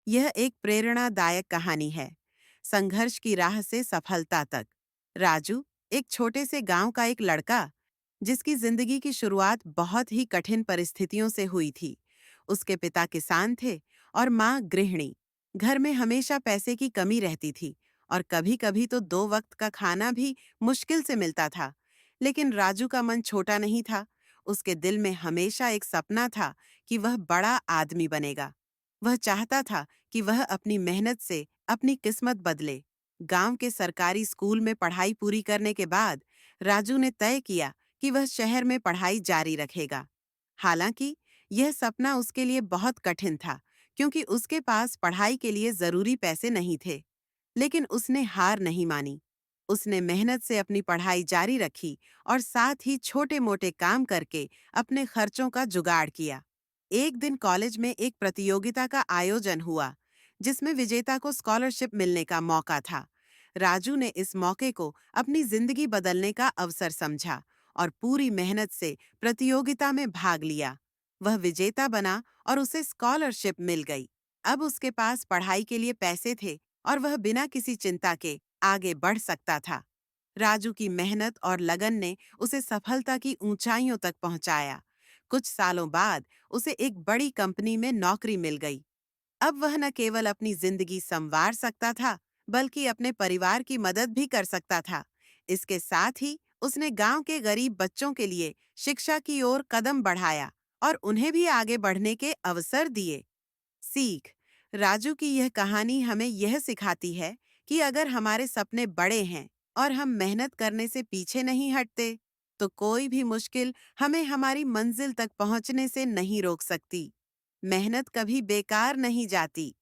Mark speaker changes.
Speaker 1: यह एक प्रेरणादायक कहानी है। संघर्ष की राह से सफलता तक। राजू, एक छोटे से गांव का एक लड़का, जिसकी जिंदगी की शुरुआत बहुत ही कठिन परिस्थितियों से हुई थी। उसके पिता किसान थे और माँ गृहिणी। घर में हमेशा पैसे की कमी रहती थी और कभी-कभी तो 2 वक्त का खाना भी मुश्किल से मिलता था। लेकिन राजू का मन छोटा नहीं था। उसके दिल में हमेशा एक सपना था कि वह बड़ा आदमी बनेगा। वह चाहता था कि वह अपनी मेहनत से अपनी किस्मत बदले। गांव के सरकारी स्कूल में पढ़ाई पूरी करने के बाद राजू ने तय किया कि वह शहर में पढ़ाई जारी रखेगा। हालांकि यह सपना उसके लिए बहुत कठिन था, क्योंकि उसके पास पढ़ाई के लिए जरूरी पैसे नहीं थे। लेकिन उसने हार नहीं मानी। उसने मेहनत से अपनी पढ़ाई जारी रखी और साथ ही छोटे-मोटे काम करके अपने खर्चों का जुगाड़ किया। एक दिन कॉलेज में एक प्रतियोगिता का आयोजन हुआ, जिसमें विजेता को स्कॉलरशिप मिलने का मौका था। राजू ने इस मौके को अपनी जिंदगी बदलने का अवसर समझा और पूरी मेहनत से प्रतियोगिता में भाग लिया। वह विजेता बना और उसे स्कॉलरशिप मिल गई। अब उसके पास पढ़ाई के लिए पैसे थे और वह बिना किसी चिंता के आगे बढ़ सकता था। राजू की मेहनत और लगन ने उसे सफलता की ऊंचाइयों तक पहुंचाया। कुछ सालों बाद उसे एक बड़ी कंपनी में नौकरी मिल गई। अब वह न केवल अपनी जिंदगी संवार सकता था, बल्कि अपने परिवार की मदद भी कर सकता था। इसके साथ ही उसने गांव के गरीब बच्चों के लिए शिक्षा की ओर कदम बढ़ाया और उन्हें भी आगे बढ़ने के अवसर दिए। सीख। राजू की यह कहानी हमें यह सिखाती है कि अगर हमारे सपने बड़े हैं और हम मेहनत करने से पीछे नहीं हटते, तो कोई भी मुश्किल हमें हमारी मंजिल तक पहुंचने से नहीं रोक सकती। मेहनत कभी बेकार नहीं जाती,